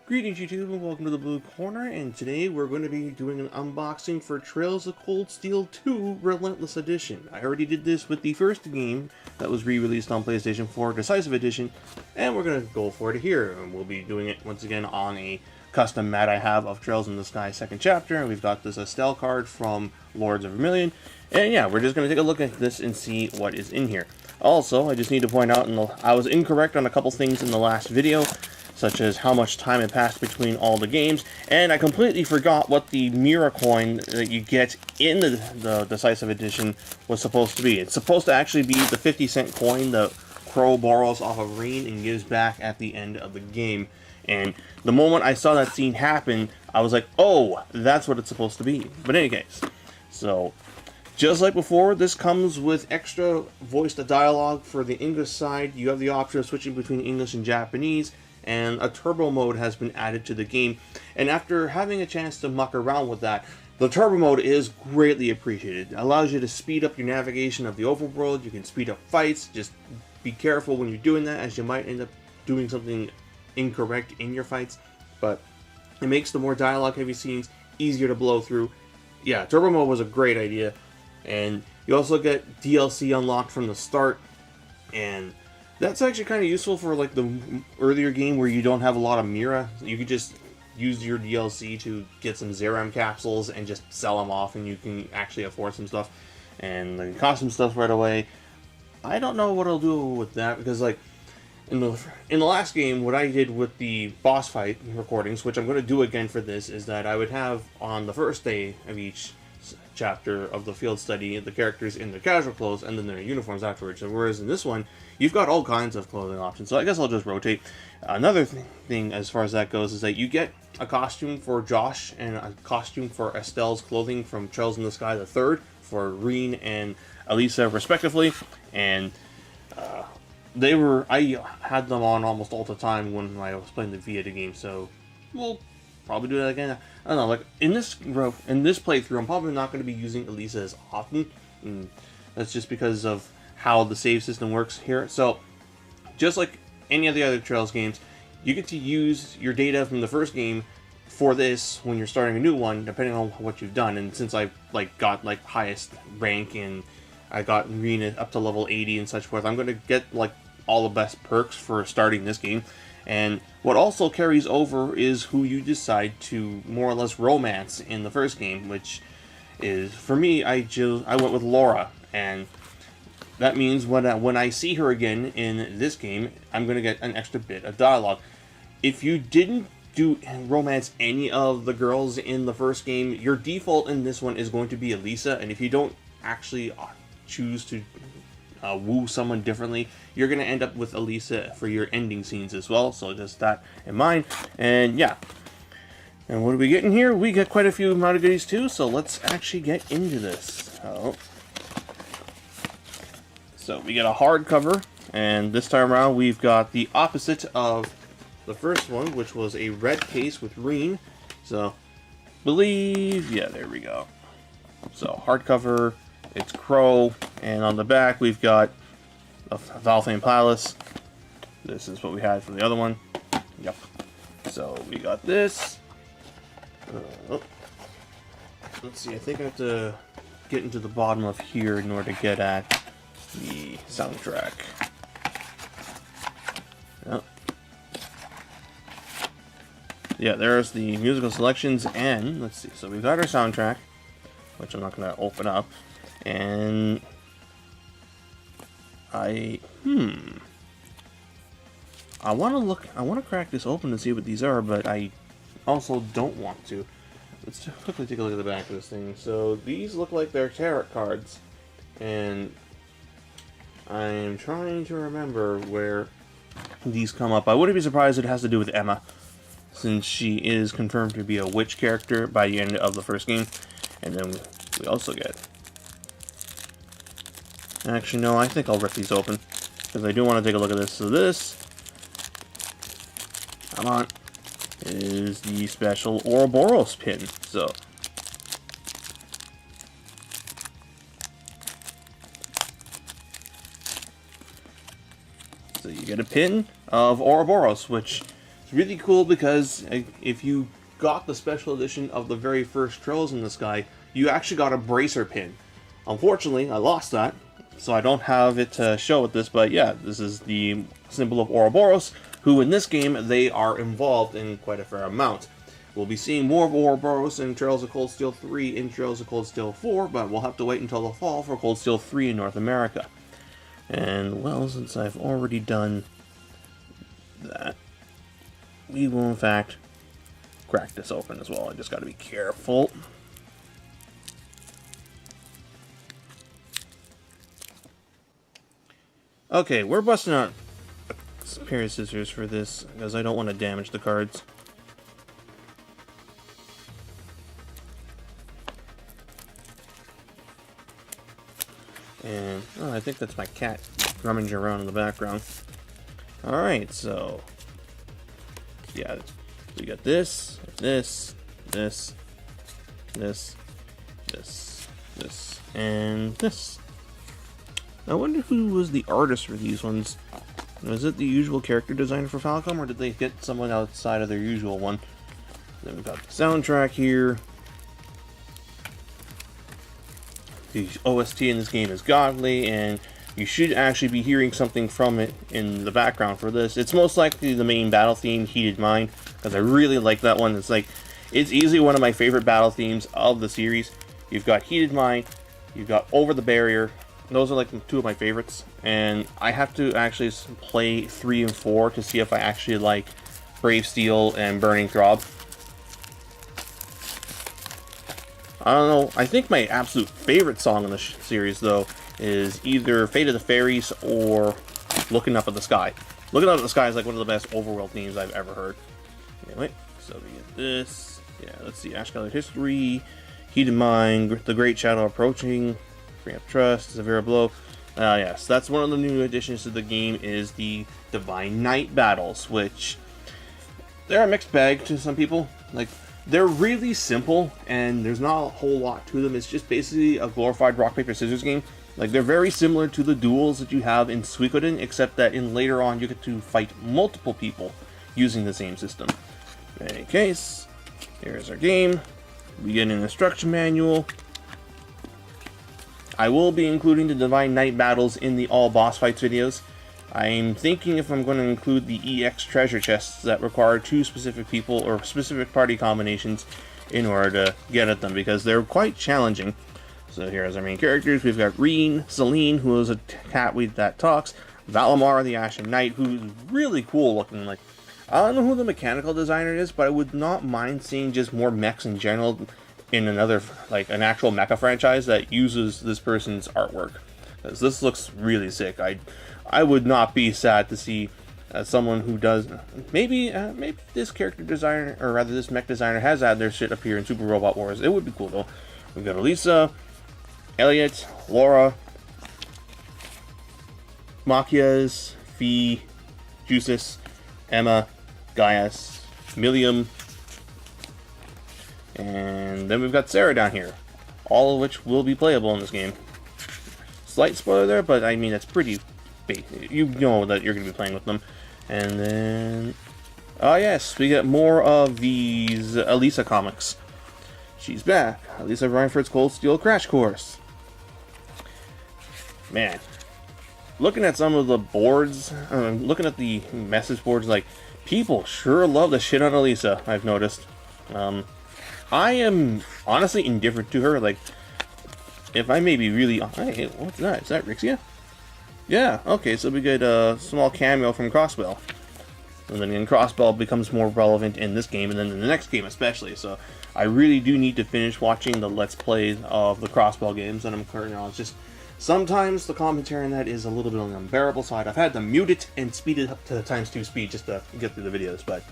Greetings YouTube and welcome to the Blue Corner, and today we're going to be doing an unboxing for Trails of Cold Steel 2 Relentless Edition. I already did this with the first game that was re-released on PlayStation 4 Decisive Edition, and we're going to go for it here. And we'll be doing it once again on a custom mat I have of Trails in the Sky 2nd Chapter, and we've got this Estelle card from Lords of Vermilion. And yeah, we're just going to take a look at this and see what is in here. Also, I just need to point out, I was incorrect on a couple things in the last video, such as how much time had passed between all the games, and I completely forgot what the mirror coin that you get in the Decisive Edition was supposed to be. It's supposed to actually be the 50-cent coin that Crow borrows off of Rean and gives back at the end of the game. And the moment I saw that scene happen, I was like, oh, that's what it's supposed to be. But in any case, so just like before, this comes with extra voiced dialogue for the English side. You have the option of switching between English and Japanese, and a turbo mode has been added to the game. And after having a chance to muck around with that, the turbo mode is greatly appreciated. It allows you to speed up your navigation of the overworld. You can speed up fights. Just be careful when you're doing that, as you might end up doing something incorrect in your fights. But it makes the more dialogue heavy scenes easier to blow through. Yeah, turbo mode was a great idea. And you also get DLC unlocked from the start, and that's actually kind of useful for like the earlier game where you don't have a lot of Mira. You could just use your DLC to get some Zeram capsules and just sell them off, and you can actually afford some stuff. And then cost some stuff right away. I don't know what I'll do with that, because like in the last game, what I did with the boss fight recordings, which I'm going to do again for this, is that I would have on the first day of each chapter of the field study the characters in their casual clothes and then their uniforms afterwards. And whereas in this one, you've got all kinds of clothing options. So I guess I'll just rotate. Another thing as far as that goes is that you get a costume for Josh and a costume for Estelle's clothing from Trails in the Sky the Third for Rean and Elisa respectively. And I had them on almost all the time when I was playing the Vita game, so we'll probably do that again. I don't know, like in this playthrough, I'm probably not going to be using Elisa as often. And that's just because of how the save system works here. So, just like any of the other Trails games, you get to use your data from the first game for this when you're starting a new one, depending on what you've done. And since I got highest rank and I got Rean up to level 80 and such forth, I'm going to get all the best perks for starting this game. And what also carries over is who you decide to more or less romance in the first game, which is, for me, I went with Laura, and that means when I see her again in this game, I'm going to get an extra bit of dialogue. If you didn't romance any of the girls in the first game, your default in this one is going to be Elisa, and if you don't actually choose to woo someone differently, you're going to end up with Elisa for your ending scenes as well, so just that in mind. And yeah, and what do we get in here? We get quite a few amount of goodies too, so let's actually get into this. So we get a hardcover, and this time around we've got the opposite of the first one, which was a red case with Rean. So, yeah, there we go. So hardcover, it's Crow, and on the back we've got a Valfane Palace. This is what we had from the other one. Yep. So we got this. Let's see, I think I have to get into the bottom of here in order to get at the soundtrack. Yep. Yeah, there's the musical selections, and let's see. So we've got our soundtrack, which I'm not going to open up. And I want to crack this open and see what these are, but I also don't want to. Let's quickly take a look at the back of this thing. So these look like they're tarot cards, and I am trying to remember where these come up. I wouldn't be surprised if it has to do with Emma, since she is confirmed to be a witch character by the end of the first game. And then we also get... Actually, no, I think I'll rip these open, because I do want to take a look at this. So this, come on, is the special Ouroboros pin. So you get a pin of Ouroboros, which It's really cool because if you got the special edition of the very first Trails in the Sky, you actually got a bracer pin. Unfortunately, I lost that, so I don't have it to show with this, but yeah, this is the symbol of Ouroboros, who in this game, they are involved in quite a fair amount. We'll be seeing more of Ouroboros in Trails of Cold Steel 3 and Trails of Cold Steel 4, but we'll have to wait until the fall for Cold Steel 3 in North America. And, well, since I've already done that, we will in fact crack this open as well. I just gotta be careful. Okay, we're busting out a pair of scissors for this, because I don't want to damage the cards. And, oh, I think that's my cat rummaging around in the background. Alright, so, yeah, we got this, this, and this. I wonder who was the artist for these ones. Was it the usual character designer for Falcom, or did they get someone outside of their usual one? Then we've got the soundtrack here. The OST in this game is godly, and you should actually be hearing something from it in the background for this. It's most likely the main battle theme, Heated Mind, because I really like that one. It's easily one of my favorite battle themes of the series. You've got Heated Mind, you've got Over the Barrier. Those are like two of my favorites, and I have to actually play 3 and 4 to see if I actually like Brave Steel and Burning Throb. I don't know, I think my absolute favorite song in the series, though, is either Fate of the Fairies or Looking Up at the Sky. Looking Up at the Sky is like one of the best overworld themes I've ever heard. Anyway, so we get this. Yeah, let's see, Ash-Colored History, Heated Mind, The Great Shadow Approaching, Bring Up Trust, Severe Blow. Yes, that's one of the new additions to the game, is the Divine Knight battles, which they're a mixed bag to some people. Like, they're really simple, and there's not a whole lot to them. It's just basically a glorified rock, paper, scissors game. Like, they're very similar to the duels that you have in Suikoden, except that in later on you get to fight multiple people using the same system. In any case, here's our game. We get an instruction manual. I will be including the Divine Knight battles in the all boss fights videos. I'm thinking if I'm going to include the EX treasure chests that require 2 specific people or specific party combinations in order to get at them, because they're quite challenging. So here's our main characters. We've got Rean, Celine, who is a cat that talks, Valimar, the Ashen Knight, who's really cool looking. Like, I don't know who the mechanical designer is, but I would not mind seeing just more mechs in general in another, like, an actual mecha franchise that uses this person's artwork, because this looks really sick. I would not be sad to see someone who does, maybe this character designer, or rather this mech designer, has had their shit appear in Super Robot Wars. It would be cool though. We've got Elisa, Elliot, Laura, Machias, Fee, Jusis, Emma, Gaius, Millium, and then we've got Sarah down here, all of which will be playable in this game. Slight spoiler there, but I mean, it's pretty basic. You know that you're going to be playing with them. And then, oh yes, we get more of these Elisa comics. She's back. Elisa Reinford's Cold Steel Crash Course. Man, looking at some of the boards, looking at the message boards, like, people sure love the shit on Elisa, I've noticed. I am honestly indifferent to her. Like, if I may be really... Hey, what's that? Is that Rixia? Yeah, okay, so we get a small cameo from Crossbell. And then again, Crossbell becomes more relevant in this game, and then in the next game especially. So I really do need to finish watching the Let's Play of the Crossbell games that I'm currently on. It's just, sometimes the commentary on that is a little bit on the unbearable side. I've had to mute it and speed it up to ×2 speed just to get through the videos, but...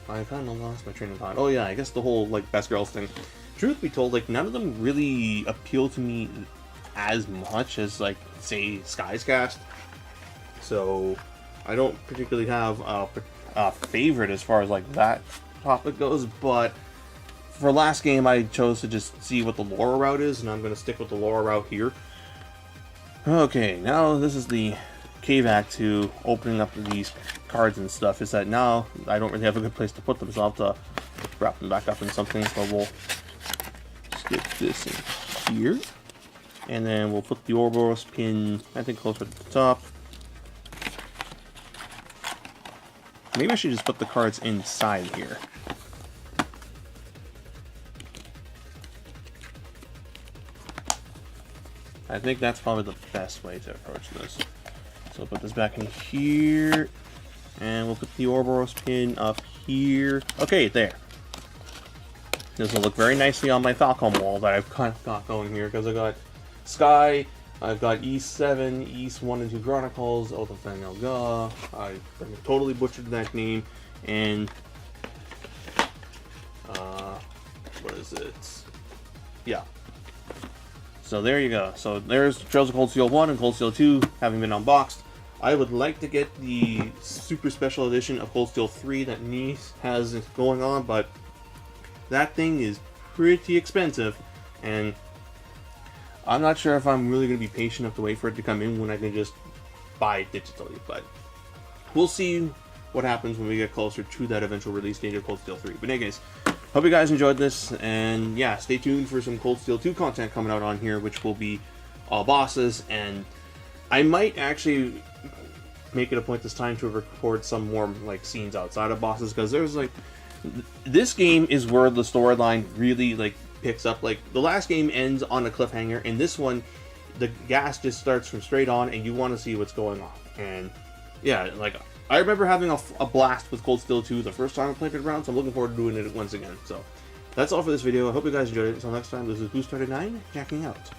I kind of lost my train of thought. Oh yeah, I guess the whole, like, Best Girls thing. Truth be told, like, none of them really appeal to me as much as, like, say, Sky's Cast. So, I don't particularly have a favorite as far as, like, that topic goes, but for last game, I chose to just see what the Laura route is, and I'm going to stick with the Laura route here. Okay, now this is the K-Vac to opening up these cards and stuff is that now I don't really have a good place to put them, so I'll have to wrap them back up in something. So we'll stick this in here, and then we'll put the Ouroboros pin, I think, closer to the top. Maybe I should just put the cards inside here. I think that's probably the best way to approach this. So we'll put this back in here, and we'll put the Ouroboros pin up here. Okay, there. This will look very nicely on my Falcon wall that I've kind of got going here, because I've got Sky, I've got East 7, East 1 and 2 Chronicles, Ultimate Elga. I totally butchered that name, and what is it? Yeah. So there you go. So there's Trails of Cold Steel 1 and Cold Steel 2 having been unboxed. I would like to get the super special edition of Cold Steel 3 that Nice has going on, but that thing is pretty expensive, and I'm not sure if I'm really going to be patient enough to wait for it to come in when I can just buy it digitally, but we'll see what happens when we get closer to that eventual release date of Cold Steel 3. But anyways, hope you guys enjoyed this, and yeah, stay tuned for some Cold Steel 2 content coming out on here, which will be all bosses, and I might actually make it a point this time to record some more like scenes outside of bosses, because there's like, this game is where the storyline really like picks up. Like, the last game ends on a cliffhanger, and this one, the gas just starts from straight on, and you want to see what's going on. And yeah, like, I remember having a blast with Cold Steel 2 the first time I played it around, so I'm looking forward to doing it once again. So that's all for this video. I hope you guys enjoyed it. Until next time, this is Boost39, checking out.